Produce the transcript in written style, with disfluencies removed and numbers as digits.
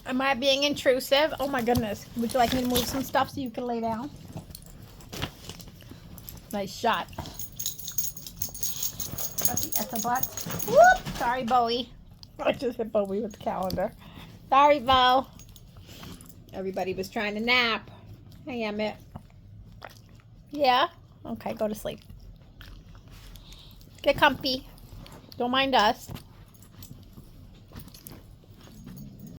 Am I being intrusive? Oh my goodness. Would you like me to move some stuff so you can lay down? Nice shot. Got the Etta butt. Whoop! Sorry, Bowie. I just hit Bowie with the calendar. Sorry, Bo. Everybody was trying to nap. Hey, Emmett. Yeah? Okay, go to sleep. Get comfy. Don't mind us.